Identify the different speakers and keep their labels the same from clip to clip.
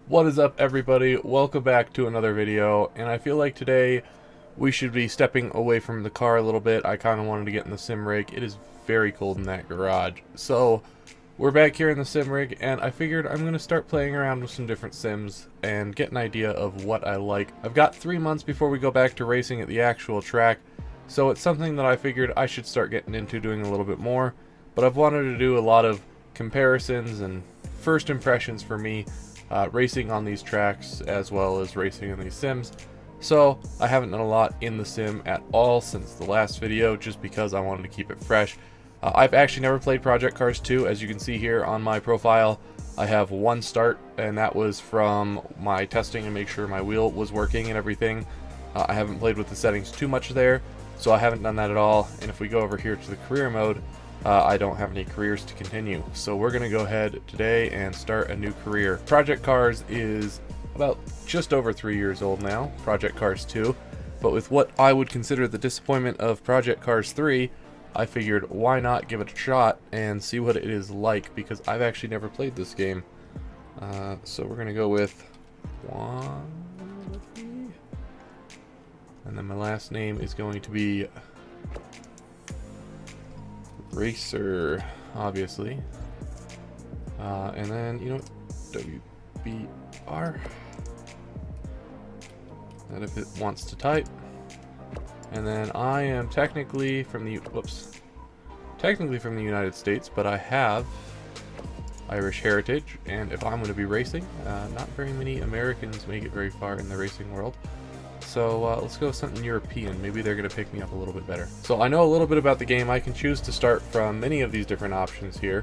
Speaker 1: What is up, everybody? Welcome back to another video, and I feel like today we should be stepping away from the car a little bit. I kind of wanted to get in the sim rig. It is very cold in that garage. So we're back here in the sim rig, and I figured I'm going to start playing around with some different sims and get an idea of what I like. I've got 3 months before we go back to racing at the actual track, so it's something that I figured I should start getting into doing a little bit more. But I've wanted to do a lot of comparisons and first impressions for me racing on these tracks as well as racing in these sims. So I haven't done a lot in the sim at all since the last video, just because I wanted to keep it fresh. I've actually never played Project Cars 2. As you can see here on my profile, I have one start, and that was from my testing to make sure my wheel was working and everything. I haven't played with the settings too much there, so I haven't done that at all. And if we go over here to the career mode, I don't have any careers to continue. So we're going to go ahead today and start a new career. Project Cars is about just over 3 years old now, Project Cars 2. But with what I would consider the disappointment of Project Cars 3, I figured why not give it a shot and see what it is like, because I've actually never played this game. So we're going to go with and then my last name is going to be Racer, obviously. And then, you know, WBR. And if it wants to type. And then I am technically from the, technically from the United States, but I have Irish heritage. And if I'm going to be racing, not very many Americans make it very far in the racing world. So let's go with something European. Maybe they're going to pick me up a little bit better. So I know a little bit about the game. I can choose to start from many of these different options here,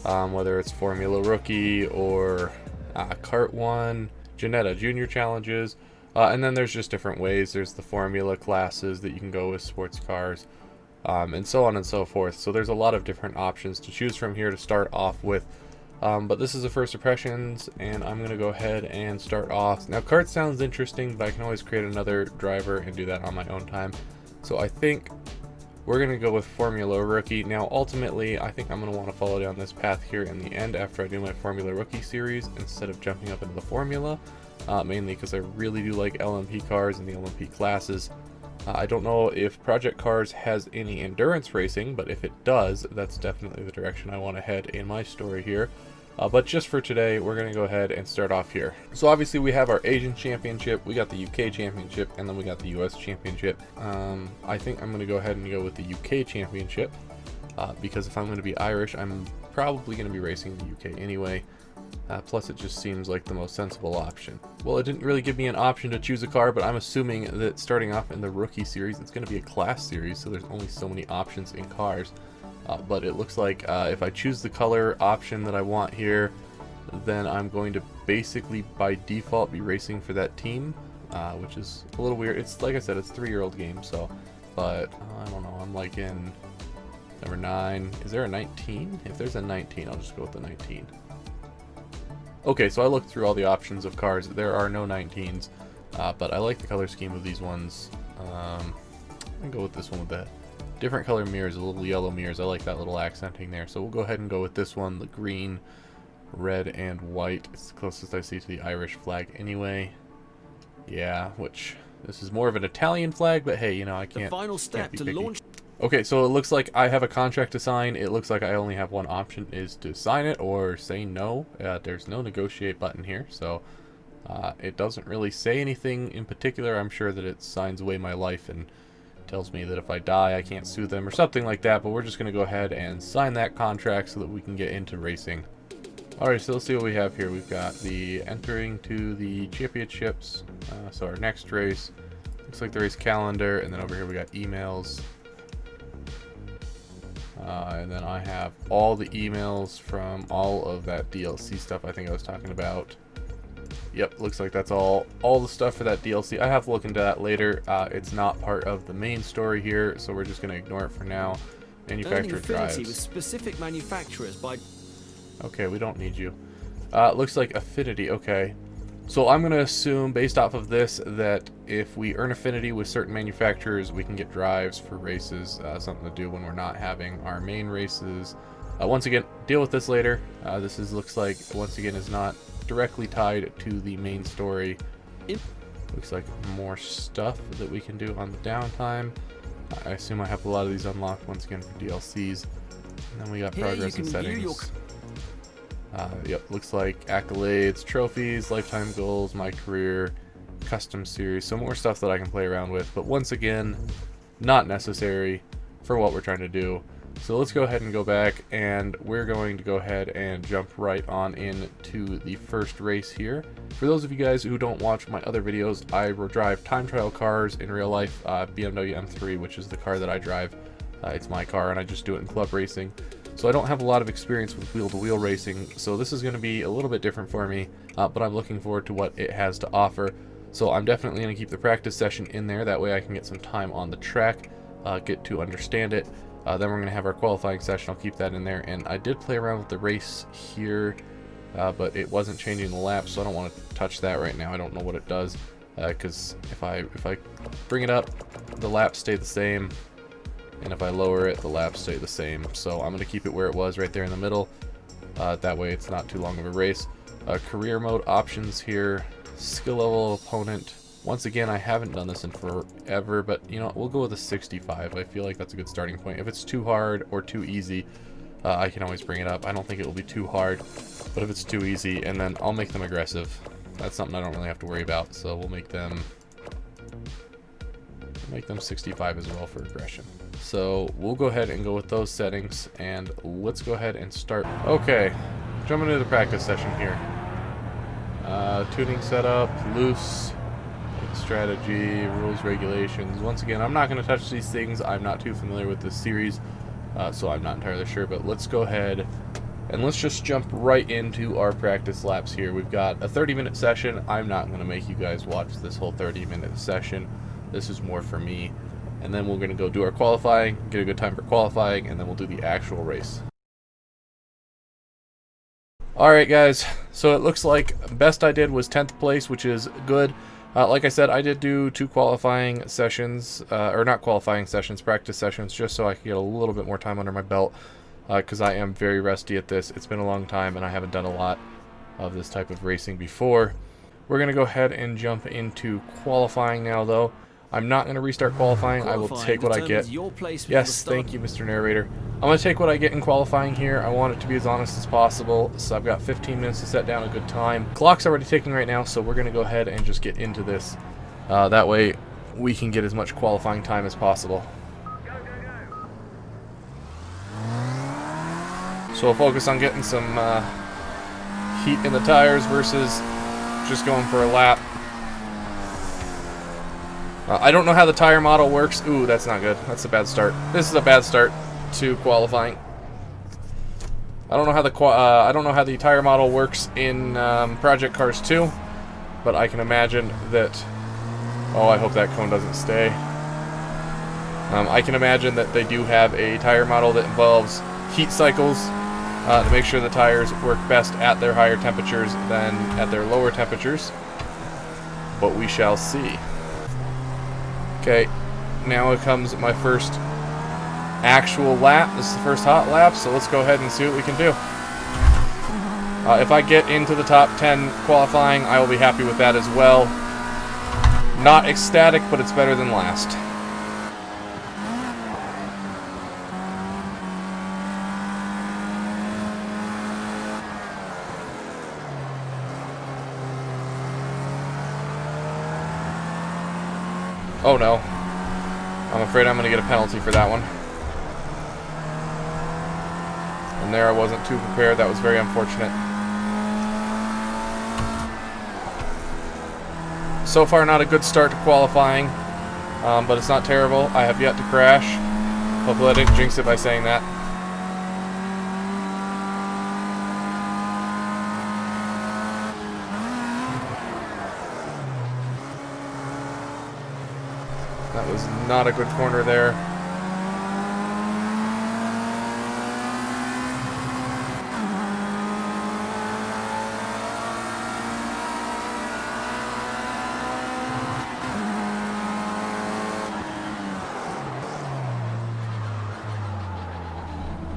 Speaker 1: whether it's Formula Rookie or Kart 1, Janetta Junior Challenges, and then there's just different ways. There's the Formula classes that you can go with, sports cars, and so on and so forth. So there's a lot of different options to choose from here to start off with. But this is the first impressions, and I'm going to go ahead and start off. Now, kart sounds interesting, but I can always create another driver and do that on my own time. So I think we're going to go with Formula Rookie. Now, ultimately, I think I'm going to want to follow down this path here in the end after I do my Formula Rookie series instead of jumping up into the Formula, mainly because I really do like LMP cars and the LMP classes. I don't know if Project Cars has any endurance racing, but if it does, that's definitely the direction I want to head in my story here. But just for today, we're going to go ahead and start off here. So obviously we have our Asian Championship, we got the UK Championship, and then we got the US Championship. I think I'm going to go ahead and go with the UK Championship, because if I'm going to be Irish, I'm probably going to be racing in the UK anyway. Plus it just seems like the most sensible option. Well, it didn't really give me an option to choose a car, but I'm assuming that starting off in the Rookie series, it's going to be a class series, so there's only so many options in cars. But it looks like if I choose the color option that I want here, then I'm going to basically by default be racing for that team, which is a little weird. It's like I said, it's a 3-year-old game, so, but I don't know, I'm like in number 9. Is there a 19? If there's a 19, I'll just go with the 19. Okay, so I looked through all the options of cars. There are no 19s, but I like the color scheme of these ones. I'm going to go with this one with that. Different color mirrors, a little yellow mirrors. I like that little accenting there. So we'll go ahead and go with this one, the green, red, and white. It's the closest I see to the Irish flag anyway. Yeah, which this is more of an Italian flag, but hey, you know, I can't.
Speaker 2: The final step to launch.
Speaker 1: Okay, so it looks like I have a contract to sign. It looks like I only have one option, is to sign it or say no. There's no negotiate button here, so it doesn't really say anything in particular. I'm sure that it signs away my life and tells me that if I die I can't sue them or something like that, but we're just going to go ahead and sign that contract so that we can get into racing. Alright, so let's see what we have here. We've got the entering to the championships, so our next race, looks like the race calendar, and then over here we got emails. And then I have all the emails from all of that DLC stuff I think I was talking about. Yep, looks like that's all the stuff for that DLC. I have to look into that later. It's not part of the main story here, so we're just going to ignore it for now. Manufacturer drives.
Speaker 2: With specific manufacturers by.
Speaker 1: Okay, we don't need you. Looks like affinity. Okay, so I'm going to assume based off of this that if we earn affinity with certain manufacturers, we can get drives for races. Something to do when we're not having our main races. Once again, deal with this later. Looks like once again is not directly tied to the main story. Looks like more stuff that we can do on the downtime. I assume I have a lot of these unlocked once again for DLCs. And then we got progress and settings. Yep, looks like accolades, trophies, lifetime goals, my career, custom series. So more stuff that I can play around with. But once again, not necessary for what we're trying to do. So let's go ahead and go back, and we're going to go ahead and jump right on into the first race here. For those of you guys who don't watch my other videos, I drive time trial cars in real life, BMW M3, which is the car that I drive. It's my car, and I just do it in club racing. So I don't have a lot of experience with wheel-to-wheel racing, so this is going to be a little bit different for me, but I'm looking forward to what it has to offer. So I'm definitely going to keep the practice session in there, that way I can get some time on the track, get to understand it. Then we're going to have our qualifying session. I'll keep that in there. And I did play around with the race here, but it wasn't changing the laps, so I don't want to touch that right now. I don't know what it does, because if I bring it up, the laps stay the same, and if I lower it, the laps stay the same. So I'm going to keep it where it was, right there in the middle. That way it's not too long of a race. Career mode options here, skill level opponent. Once again, I haven't done this in forever, but you know, we'll go with a 65. I feel like that's a good starting point. If it's too hard or too easy, I can always bring it up. I don't think it will be too hard, but if it's too easy, and then I'll make them aggressive. That's something I don't really have to worry about, so we'll make them 65 as well for aggression. So we'll go ahead and go with those settings, and let's go ahead and start. Okay, jumping into the practice session here. Tuning setup, loose, strategy, rules, regulations. Once again, I'm not going to touch these things. I'm not too familiar with this series, so I'm not entirely sure, but let's go ahead and let's just jump right into our practice laps here. We've got a 30-minute session. I'm not going to make you guys watch this whole 30-minute session. This is more for me, and then we're going to go do our qualifying, get a good time for qualifying, and then we'll do the actual race. Alright guys, so it looks like best I did was 10th place, which is good. Like I said, I did do 2 qualifying sessions, or not qualifying sessions, practice sessions, just so I could get a little bit more time under my belt, because I am very rusty at this. It's been a long time, and I haven't done a lot of this type of racing before. We're going to go ahead and jump into qualifying now, though. I'm not going to restart qualifying. I will take what I get. Yes, thank you, Mr. Narrator. I'm going to take what I get in qualifying here. I want it to be as honest as possible, so I've got 15 minutes to set down a good time. Clock's already ticking right now, so we're going to go ahead and just get into this. That way, we can get as much qualifying time as possible. So we'll focus on getting some heat in the tires versus just going for a lap. I don't know how the tire model works. Ooh, that's not good. That's a bad start. This is a bad start to qualifying. I don't know how the tire model works in Project Cars 2, but I can imagine that. Oh, I hope that cone doesn't stay. I can imagine that they do have a tire model that involves heat cycles to make sure the tires work best at their higher temperatures than at their lower temperatures. But we shall see. Okay, now it comes my first actual lap. This is the first hot lap, so let's go ahead and see what we can do. If I get into the top 10 qualifying, I will be happy with that as well. Not ecstatic, but it's better than last. Oh no. I'm afraid I'm going to get a penalty for that one. And there I wasn't too prepared. That was very unfortunate. So far, not a good start to qualifying, but it's not terrible. I have yet to crash. Hopefully I didn't jinx it by saying that. That was not a good corner there.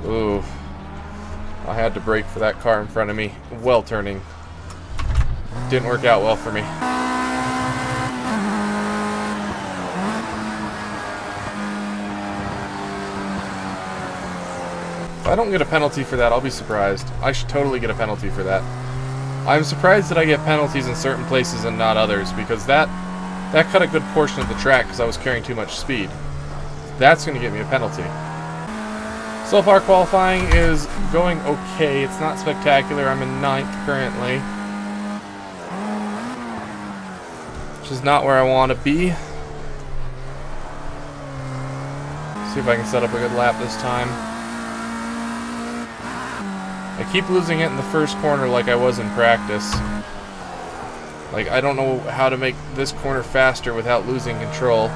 Speaker 1: Ooh. I had to brake for that car in front of me. Well turning. didn't work out well for me. If I don't get a penalty for that, I'll be surprised. I should totally get a penalty for that. I'm surprised that I get penalties in certain places and not others, because that cut a good portion of the track because I was carrying too much speed. That's going to get me a penalty. So far, qualifying is going okay. It's not spectacular. I'm in 9th currently, which is not where I want to be. See if I can set up a good lap this time. I keep losing it in the first corner like I was in practice. Like, I don't know how to make this corner faster without losing control.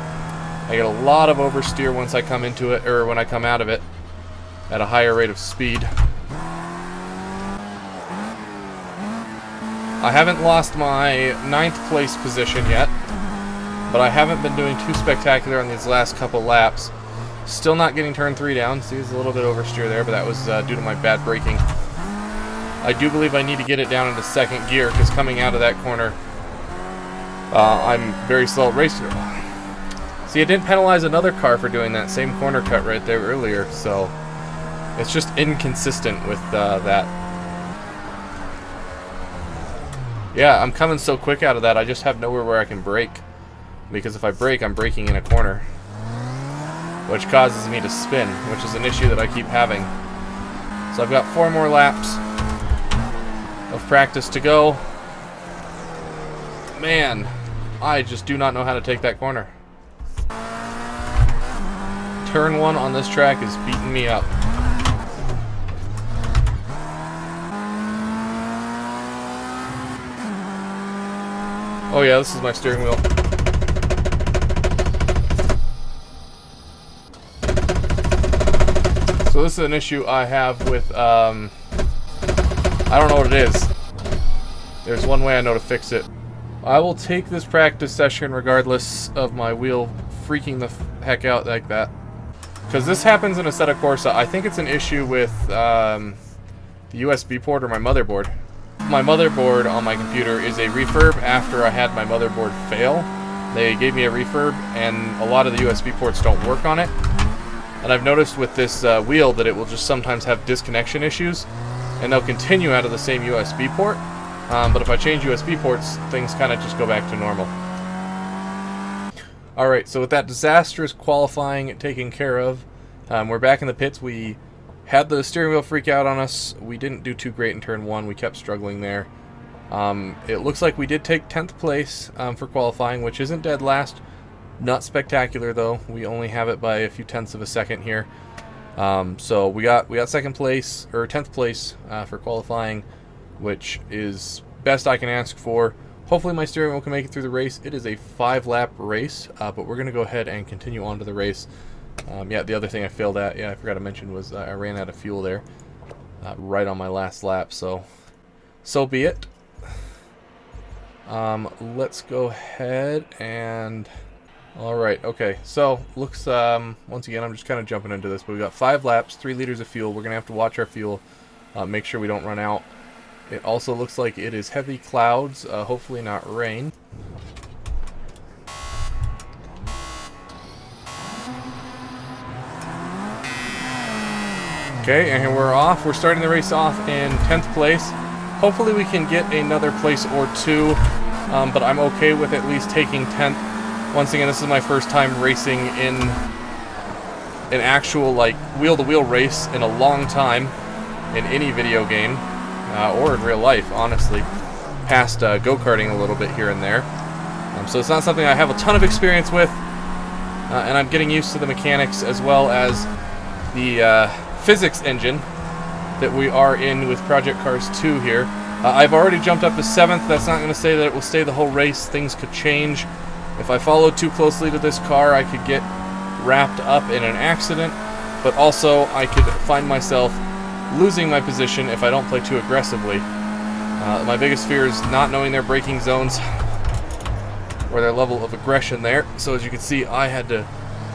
Speaker 1: I get a lot of oversteer once I come into it, or when I come out of it, at a higher rate of speed. I haven't lost my 9th place position yet, but I haven't been doing too spectacular on these last couple laps. Still not getting turn 3 down. See, there's a little bit of oversteer there, but that was due to my bad braking. I do believe I need to get it down into 2nd gear, because coming out of that corner, I'm very slow at racing. See, I didn't penalize another car for doing that same corner cut right there earlier, so it's just inconsistent with that. Yeah, I'm coming so quick out of that, I just have nowhere where I can brake. Because if I brake, I'm braking in a corner, which causes me to spin, which is an issue that I keep having. So I've got 4 more laps of practice to go. Man, I just do not know how to take that corner. Turn 1 on this track is beating me up. Oh yeah, this is my steering wheel. So this is an issue I have with, I don't know what it is. There's one way I know to fix it. I will take this practice session regardless of my wheel freaking the heck out like that. Because this happens in Assetto Corsa. I think it's an issue with the USB port or my motherboard. My motherboard on my computer is a refurb after I had my motherboard fail. They gave me a refurb and a lot of the USB ports don't work on it. And I've noticed with this wheel that it will just sometimes have disconnection issues. And they'll continue out of the same USB port. But if I change USB ports, things kind of just go back to normal. Alright, so with that disastrous qualifying taken care of, we're back in the pits. We had the steering wheel freak out on us. We didn't do too great in turn 1. We kept struggling there. It looks like we did take 10th place for qualifying, which isn't dead last. Not spectacular, though. We only have it by a few tenths of a second here. So we got 2nd place, or 10th place for qualifying, which is best I can ask for. Hopefully my steering wheel can make it through the race. It is a 5-lap race, but we're going to go ahead and continue on to the race. Yeah, the other thing I failed at, I forgot to mention, was I ran out of fuel there right on my last lap, so be it. Let's go ahead and... Alright, okay, so looks, once again, I'm just kind of jumping into this, but we've got 5 laps, 3 liters of fuel. We're going to have to watch our fuel, make sure we don't run out. It also looks like it is heavy clouds, hopefully not rain. Okay, and we're off. We're starting the race off in 10th place. Hopefully we can get another place or 2, but I'm okay with at least taking 10th. Once again, this is my first time racing in an actual, like, wheel-to-wheel race in a long time in any video game, or in real life, honestly. Past go-karting a little bit here and there. So it's not something I have a ton of experience with, and I'm getting used to the mechanics as well as the physics engine that we are in with Project Cars 2 here. I've already jumped up to 7th. That's not going to say that it will stay the whole race. Things could change. If I follow too closely to this car, I could get wrapped up in an accident, but also I could find myself losing my position if I don't play too aggressively. My biggest fear is not knowing their braking zones or their level of aggression there. So as you can see, I had to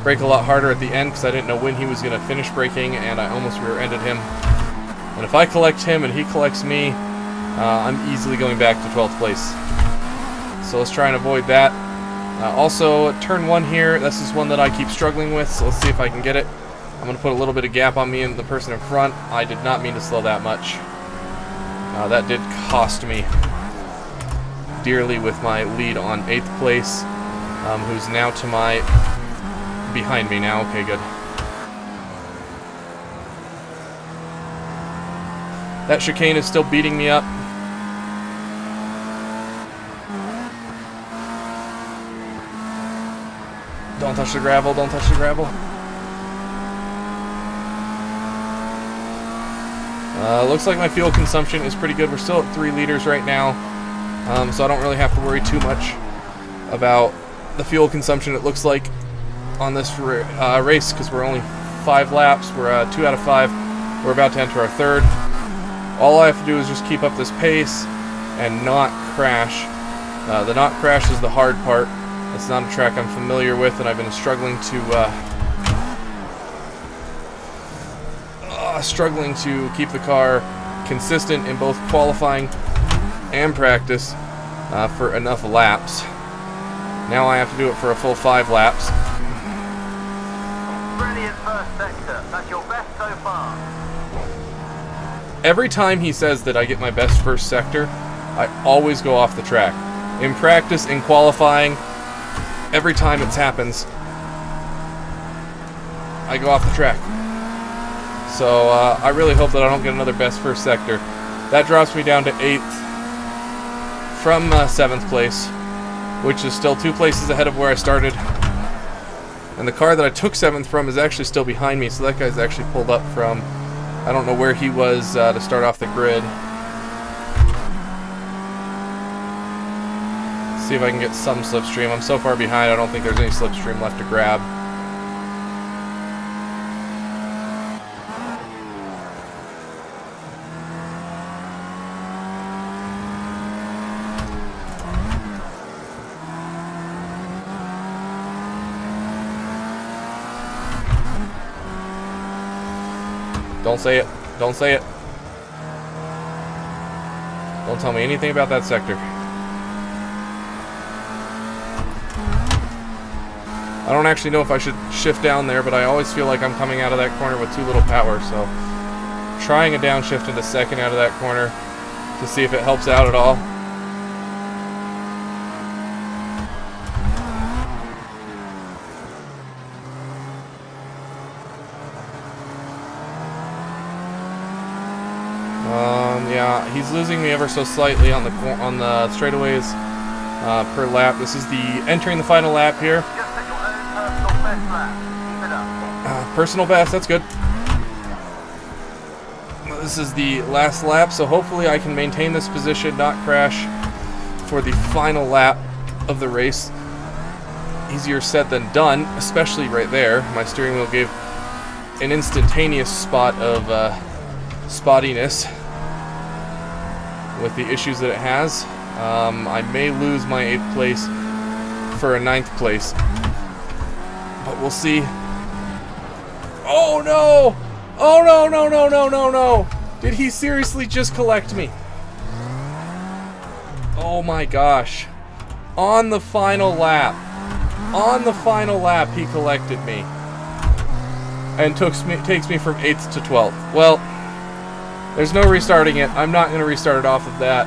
Speaker 1: brake a lot harder at the end because I didn't know when he was going to finish braking, and I almost rear-ended him. And if I collect him and he collects me, I'm easily going back to 12th place. So let's try and avoid that. Also, turn 1 here, this is one that I keep struggling with, so let's see if I can get it. I'm going to put a little bit of gap on me and the person in front. I did not mean to slow that much. That did cost me dearly with my lead on 8th place, who's now to my... behind me now. Okay, good. That chicane is still beating me up. Don't touch the gravel, don't touch the gravel. Looks like my fuel consumption is pretty good. We're still at 3 liters right now, so I don't really have to worry too much about the fuel consumption, it looks like, on this race, because we're only 5 laps. We're 2 out of 5. We're about to enter our 3rd. All I have to do is just keep up this pace and not crash. The not crash is the hard part. It's not a track I'm familiar with, and I've been struggling to keep the car consistent in both qualifying and practice for enough laps. Now I have to do it for a full 5 laps.
Speaker 3: Brilliant first sector. That's your best so far.
Speaker 1: Every time he says that I get my best first sector, I always go off the track. In practice, in qualifying, every time it happens, I go off the track. So I really hope that I don't get another best first sector. That drops me down to 8th from 7th place, which is still 2 places ahead of where I started. And the car that I took 7th from is actually still behind me, so that guy's actually pulled up from, I don't know where he was to start off the grid. See if I can get some slipstream. I'm so far behind, I don't think there's any slipstream left to grab. Don't say it. Don't say it. Don't tell me anything about that sector. I don't actually know if I should shift down there, but I always feel like I'm coming out of that corner with too little power, so trying a downshift into 2nd out of that corner to see if it helps out at all. Yeah, he's losing me ever so slightly on the straightaways per lap. This is the entering the final lap here.
Speaker 3: Just at your own personal best lap. Keep it up.
Speaker 1: Personal best, that's good. This is the last lap, so hopefully I can maintain this position, not crash for the final lap of the race. Easier said than done, especially right there. My steering wheel gave an instantaneous spot of spottiness with the issues that it has. I may lose my 8th place for a 9th place, but we'll see. Oh no! Oh no, no, no, no, no, no! Did he seriously just collect me? Oh my gosh. On the final lap. On the final lap, he collected me. And takes me from 8th to 12th. Well, there's no restarting it. I'm not going to restart it off of that.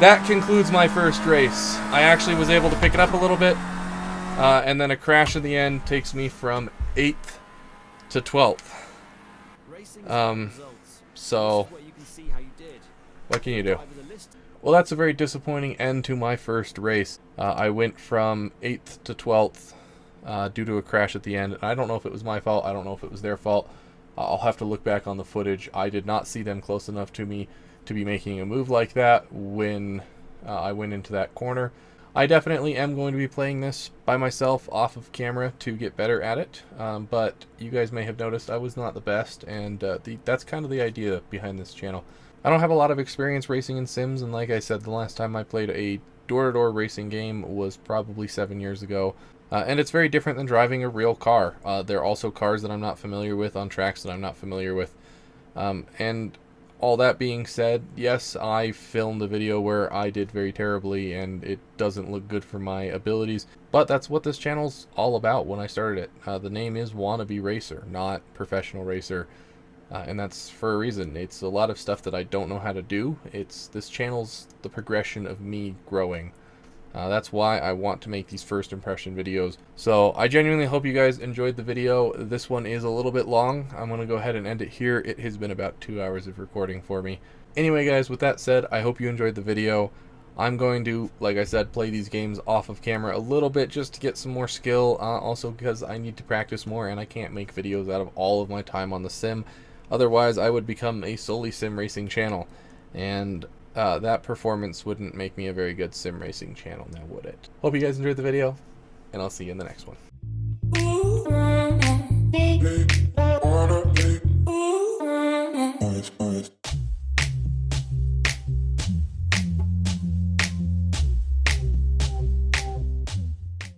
Speaker 1: That concludes my first race. I actually was able to pick it up a little bit, and then a crash in the end takes me from 8th to 12th. So, what can you do? Well, that's a very disappointing end to my first race. I went from 8th to 12th due to a crash at the end. I don't know if it was my fault. I don't know if it was their fault. I'll have to look back on the footage. I did not see them close enough to me to be making a move like that when I went into that corner. I definitely am going to be playing this by myself off of camera to get better at it, but you guys may have noticed I was not the best, and that's kind of the idea behind this channel. I don't have a lot of experience racing in sims, and like I said, the last time I played a door-to-door racing game was probably 7 years ago. And it's very different than driving a real car. There are also cars that I'm not familiar with on tracks that I'm not familiar with. And all that being said, yes, I filmed a video where I did very terribly and it doesn't look good for my abilities, but that's what this channel's all about when I started it. The name is WannabeRacer, not Professional Racer, and that's for a reason. It's a lot of stuff that I don't know how to do. This channel's the progression of me growing. That's why I want to make these first impression videos. So I genuinely hope you guys enjoyed the video. This one is a little bit long. I'm going to go ahead and end it here. It has been about 2 hours of recording for me. Anyway guys, with that said, I hope you enjoyed the video. I'm going to, like I said, play these games off of camera a little bit just to get some more skill. Also because I need to practice more and I can't make videos out of all of my time on the sim. Otherwise I would become a solely sim racing channel. And that performance wouldn't make me a very good sim racing channel, now would it? Hope you guys enjoyed the video, and I'll see you in the next one.